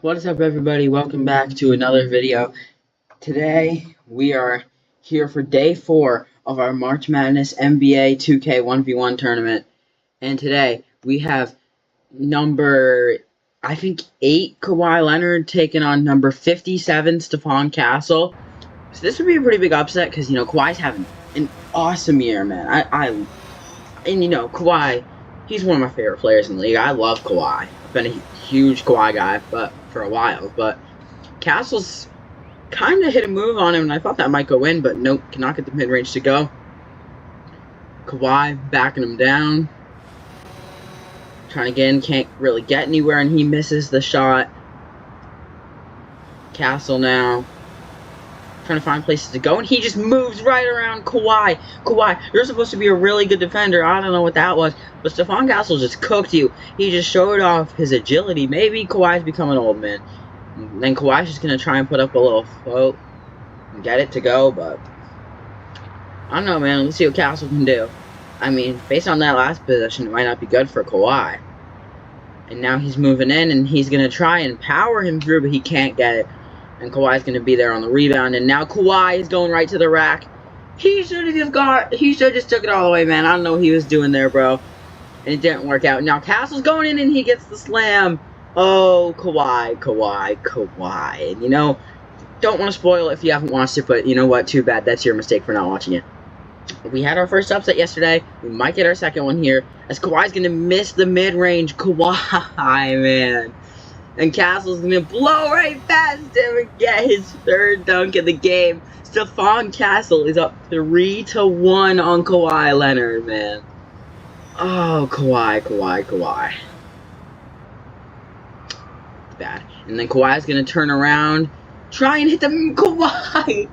What is up, everybody? Welcome back to another video. Today we are here for day 4 of our March Madness NBA 2K 1v1 tournament, and today we have number, I think, 8 Kawhi Leonard taking on number 57 Stephon Castle. So this would be a pretty big upset because Kawhi's having an awesome year, man. Kawhi, he's one of my favorite players in the league. I love Kawhi. I've been a huge Kawhi guy, for a while. But Castle's kind of hit a move on him, and I thought that might go in, but nope, cannot get the mid-range to go. Kawhi backing him down. Trying again, can't really get anywhere, and he misses the shot. Castle now trying to find places to go, and he just moves right around Kawhi. Kawhi, you're supposed to be a really good defender. I don't know what that was, but Stephon Castle just cooked you. He just showed off his agility. Maybe Kawhi's becoming old, man. And then Kawhi's just going to try and put up a little float and get it to go, but I don't know, man. Let's see what Castle can do. I mean, based on that last possession, it might not be good for Kawhi. And now he's moving in, and he's going to try and power him through, but he can't get it. And Kawhi's going to be there on the rebound. And now Kawhi is going right to the rack. He should have just took it all the way, man. I don't know what he was doing there, bro. And it didn't work out. Now Castle's going in, and he gets the slam. Oh, Kawhi. And, don't want to spoil it if you haven't watched it, but you know what? Too bad. That's your mistake for not watching it. We had our first upset yesterday. We might get our second one here, as Kawhi's going to miss the mid-range. Kawhi, man. And Castle's going to blow right past him and get his third dunk of the game. Stephon Castle is up 3-1 on Kawhi Leonard, man. Oh, Kawhi. Bad. And then Kawhi's going to turn around. Try and hit the Kawhi.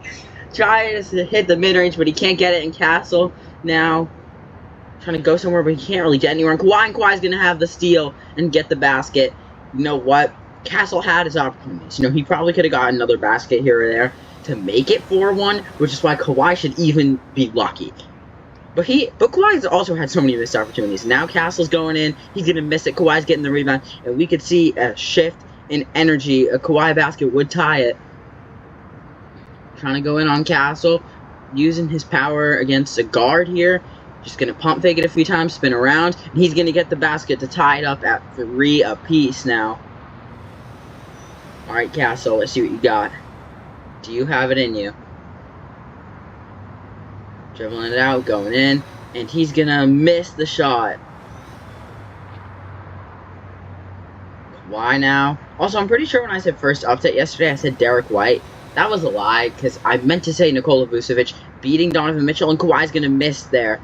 Try to hit the mid-range, but he can't get it. And Castle now trying to go somewhere, but he can't really get anywhere. And Kawhi's going to have the steal and get the basket. You know what? Castle had his opportunities. He probably could have got another basket here or there to make it 4-1, which is why Kawhi should even be lucky. But Kawhi's also had so many missed opportunities. Now Castle's going in. He's going to miss it. Kawhi's getting the rebound. And we could see a shift in energy. A Kawhi basket would tie it. Trying to go in on Castle. Using his power against a guard here. Just going to pump fake it a few times, spin around, and he's going to get the basket to tie it up at 3 apiece now. Alright, Castle, let's see what you got. Do you have it in you? Dribbling it out, going in, and he's going to miss the shot. Why now? Also, I'm pretty sure when I said first upset yesterday, I said Derek White. That was a lie, because I meant to say Nikola Vucevic beating Donovan Mitchell, and Kawhi's going to miss there.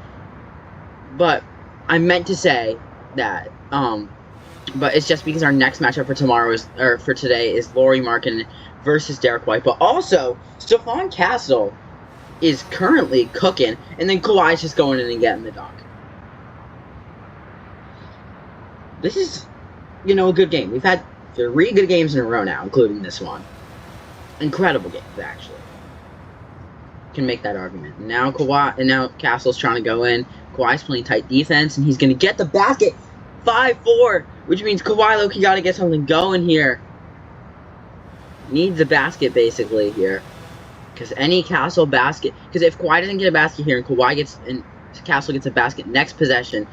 But I meant to say that, but it's just because our next matchup for today is Lauri Markkanen versus Derek White. But also, Stephon Castle is currently cooking, and then Kawhi's just going in and getting the dunk. This is, a good game. We've had 3 good games in a row now, including this one. Incredible games, actually. Can make that argument. Now Castle's trying to go in. Kawhi's playing tight defense, and he's going to get the basket. 5-4, which means Kawhi Loki got to get something going here. Needs a basket, basically, here. Because any Castle basket... Because if Kawhi doesn't get a basket here, and Castle gets a basket next possession,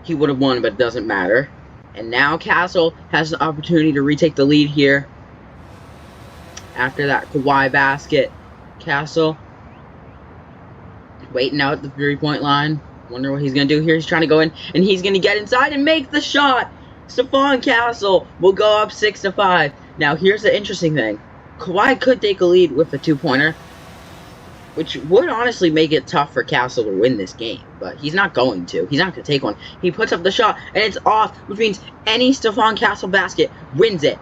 he would have won, but it doesn't matter. And now Castle has the opportunity to retake the lead here. After that Kawhi basket, Castle waiting out at the 3-point line. Wonder what he's going to do here. He's trying to go in, and he's going to get inside and make the shot. Stephon Castle will go up 6-5. Now, here's the interesting thing. Kawhi could take a lead with a 2-pointer, which would honestly make it tough for Castle to win this game. But he's not going to. He's not going to take one. He puts up the shot, and it's off, which means any Stephon Castle basket wins it.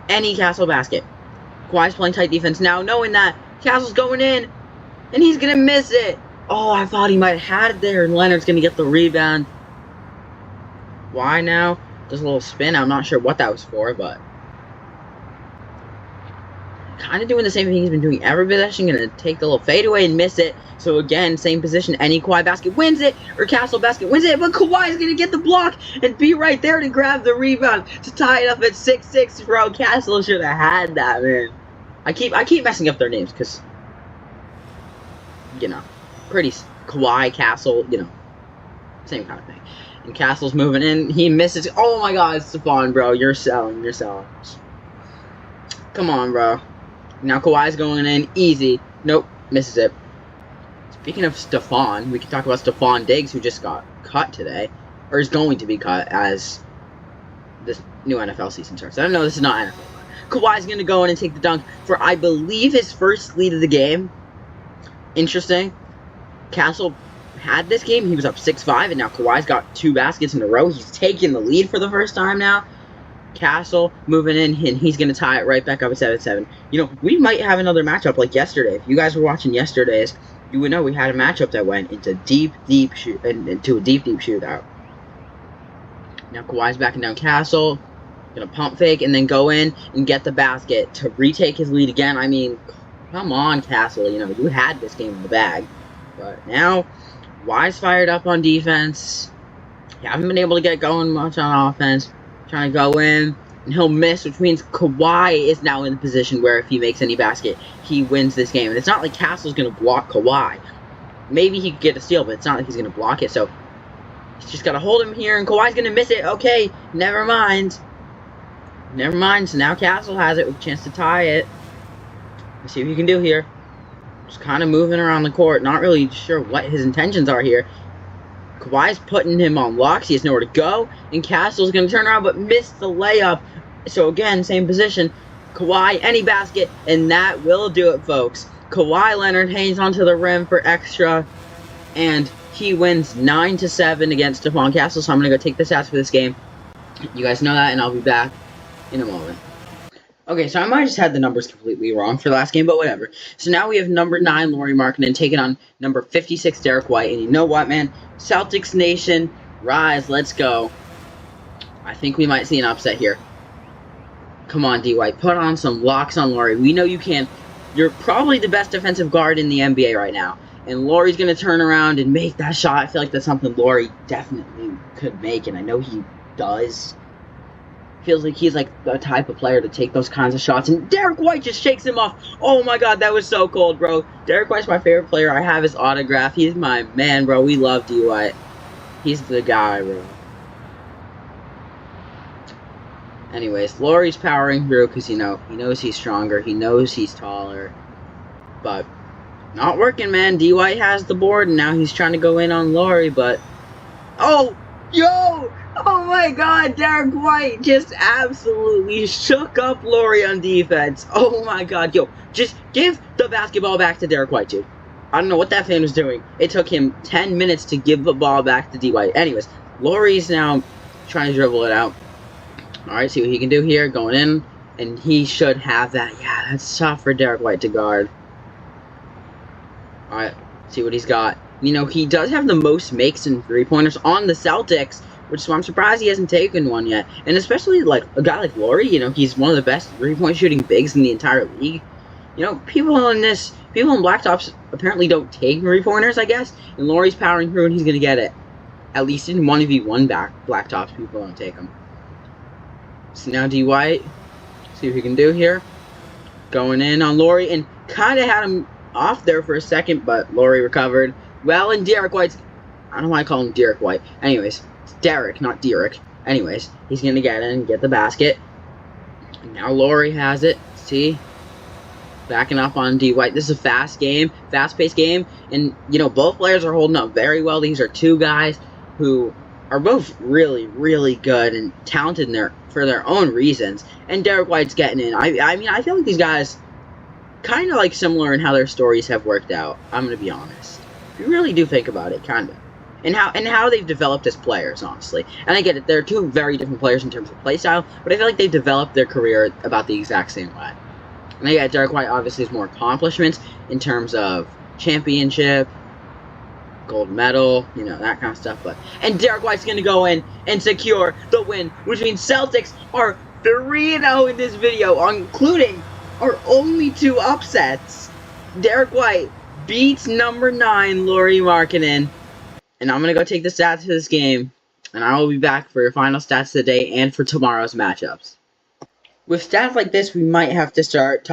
Any Castle basket. Kawhi's playing tight defense now, knowing that Castle's going in, and he's going to miss it. Oh, I thought he might have had it there, and Leonard's going to get the rebound. Why now? Just a little spin. I'm not sure what that was for, but kind of doing the same thing he's been doing every possession. Gonna take the little fadeaway and miss it. So again, same position. Any Kawhi basket wins it, or Castle basket wins it. But Kawhi's gonna get the block and be right there to grab the rebound to tie it up at 6-6. Bro, Castle should have had that, man. I keep messing up their names because, you know, pretty Kawhi, Castle, you know, same kind of thing. And Castle's moving in. He misses. Oh my God, Stephon, bro, you're selling. Come on, bro. Now Kawhi's going in easy. Nope, misses it. Speaking of Stephon, we can talk about Stephon Diggs, who just got cut today, or is going to be cut as this new NFL season starts. I don't know, this is not NFL. Kawhi's going to go in and take the dunk for, I believe, his first lead of the game. Interesting. Castle had this game. He was up 6-5, and now Kawhi's got 2 baskets in a row. He's taking the lead for the first time now. Castle moving in, and he's going to tie it right back up at 7-7. You know, we might have another matchup like yesterday. If you guys were watching yesterday's, you would know we had a matchup that went into into a deep shootout. Now Kawhi's backing down Castle. Gonna pump fake and then go in and get the basket to retake his lead again. I mean, come on, Castle. You know, you had this game in the bag. But now, Kawhi's fired up on defense. You haven't been able to get going much on offense. Trying to go in, and he'll miss, which means Kawhi is now in the position where if he makes any basket, he wins this game. And it's not like Castle's going to block Kawhi. Maybe he could get a steal, but it's not like he's going to block it. So he's just got to hold him here, and Kawhi's going to miss it. Okay, never mind. So now Castle has it with a chance to tie it. Let's see what he can do here. Just kind of moving around the court. Not really sure what his intentions are here. Kawhi's putting him on locks. He has nowhere to go. And Castle's going to turn around but miss the layup. So again, same position. Kawhi, any basket. And that will do it, folks. Kawhi Leonard hangs onto the rim for extra. And he wins 9-7 against Stephon Castle. So I'm going to go take the stats for this game. You guys know that, and I'll be back in a moment. Okay, so I might have just had the numbers completely wrong for the last game, but whatever. So now we have number 9, Lauri Markkanen, taking on number 56, Derek White. And you know what, man? Celtics Nation, rise, let's go. I think we might see an upset here. Come on, D. White, put on some locks on Lauri. We know you can. You're probably the best defensive guard in the NBA right now. And Lauri's going to turn around and make that shot. I feel like that's something Lauri definitely could make, and I know he does. Feels like he's like the type of player to take those kinds of shots. And Derek White just shakes him off. Oh my God, that was so cold, bro. Derek White's my favorite player. I have his autograph. He's my man, bro. We love D. White. He's the guy, bro. Anyways, Lauri's powering through because, you know, he knows he's stronger. He knows he's taller. But not working, man. D. White has the board, and now he's trying to go in on Lauri, but... Oh! Yo! Oh my God, Derek White just absolutely shook up Lauri on defense. Oh my God, yo, just give the basketball back to Derek White, dude. I don't know what that fan was doing. It took him 10 minutes to give the ball back to D. White. Anyways, Lauri's now trying to dribble it out. Alright, see what he can do here, going in, and he should have that. Yeah, that's tough for Derek White to guard. Alright, see what he's got. You know, he does have the most makes and three-pointers on the Celtics, which is why I'm surprised he hasn't taken one yet. And especially, like, a guy like Lauri, you know, he's one of the best three-point shooting bigs in the entire league. You know, people in Blacktops apparently don't take three-pointers, I guess. And Lauri's powering through, and he's going to get it. At least in 1v1 Blacktops, people don't take them. So now D. White, see what he can do here. Going in on Lauri, and kind of had him off there for a second, but Lauri recovered. Well, and Derek White's... I don't know why I call him Derek White. Anyways, it's Derek, not Derek. Anyways, he's going to get in, get the basket. And now Lauri has it. See? Backing up on D. White. This is a fast-paced game. And, you know, both players are holding up very well. These are two guys who are both really, really good and talented for their own reasons. And Derek White's getting in. I mean, I feel like these guys kind of like similar in how their stories have worked out. I'm going to be honest. You really do think about it, kind of. And how they've developed as players, honestly. And I get it, they're two very different players in terms of play style, but I feel like they've developed their career about the exact same way. And I get Derek White obviously has more accomplishments in terms of championship, gold medal, you know, that kind of stuff. And Derek White's going to go in and secure the win, which means Celtics are 3-0 in this video, including are only 2 upsets. Derek White beats number 9, Lauri Markkanen. And I'm going to go take the stats for this game. And I will be back for your final stats of the day and for tomorrow's matchups. With stats like this, we might have to start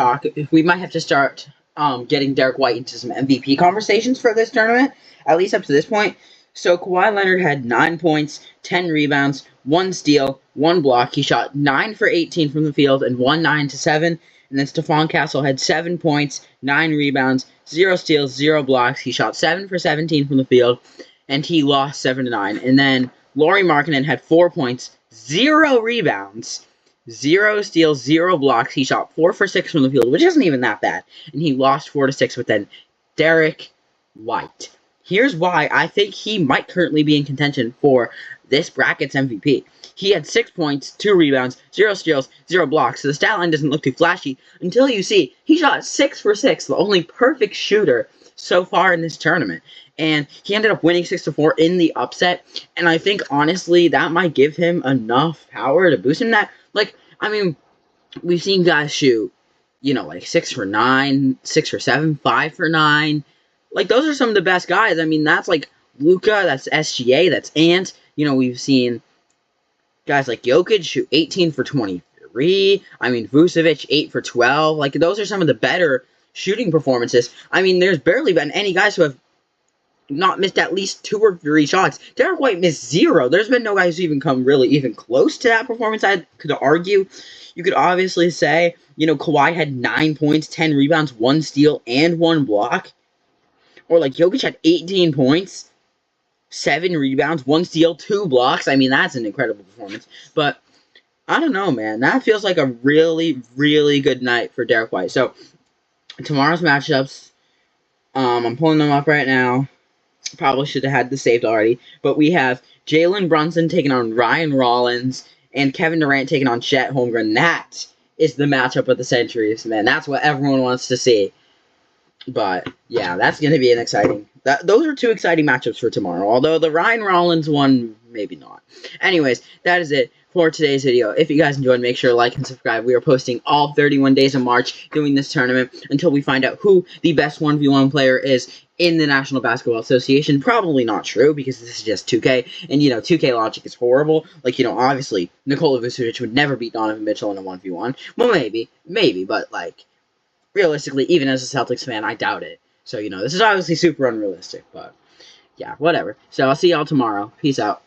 getting Derek White into some MVP conversations for this tournament, at least up to this point. So Kawhi Leonard had 9 points, 10 rebounds, 1 steal, 1 block. He shot 9 for 18 from the field and won 9-7. And then Stephon Castle had 7 points, 9 rebounds, 0 steals, 0 blocks. He shot 7 for 17 from the field, and he lost 7-9. And then Lauri Markkanen had 4 points, 0 rebounds, 0 steals, 0 blocks. He shot 4 for 6 from the field, which isn't even that bad. And he lost 4-6 with then Derek White. Here's why I think he might currently be in contention for this bracket's MVP. He had 6 points, 2 rebounds, 0 steals, 0 blocks. So the stat line doesn't look too flashy until you see he shot 6 for 6, the only perfect shooter so far in this tournament. And he ended up winning 6-4 in the upset. And I think, honestly, that might give him enough power to boost him. We've seen guys shoot, like 6 for 9, 6 for 7, 5 for 9. Like, those are some of the best guys. I mean, that's like Luka, that's SGA, that's Ant. We've seen guys like Jokic shoot 18 for 23. Vucevic, 8 for 12. Like, those are some of the better shooting performances. There's barely been any guys who have not missed at least 2 or 3 shots. Derek White missed 0. There's been no guys who even come even close to that performance. I could argue. You could obviously say, Kawhi had 9 points, 10 rebounds, 1 steal, and 1 block. Or like Jokic had 18 points, 7 rebounds, 1 steal, 2 blocks. That's an incredible performance. But I don't know, man. That feels like a really, really good night for Derek White. So tomorrow's matchups, I'm pulling them up right now. Probably should have had this saved already. But we have Jalen Brunson taking on Ryan Rollins and Kevin Durant taking on Chet Holmgren. That is the matchup of the centuries, man. That's what everyone wants to see. But, yeah, that's going to be an exciting... Those are 2 exciting matchups for tomorrow. Although the Ryan Rollins one, maybe not. Anyways, that is it for today's video. If you guys enjoyed, make sure to like and subscribe. We are posting all 31 days of March doing this tournament until we find out who the best 1v1 player is in the National Basketball Association. Probably not true, because this is just 2K, and, 2K logic is horrible. Like, obviously, Nikola Vucevic would never beat Donovan Mitchell in a 1v1. Well, maybe, but, like, realistically, even as a Celtics fan, I doubt it. So, this is obviously super unrealistic, but, yeah, whatever. So, I'll see y'all tomorrow. Peace out.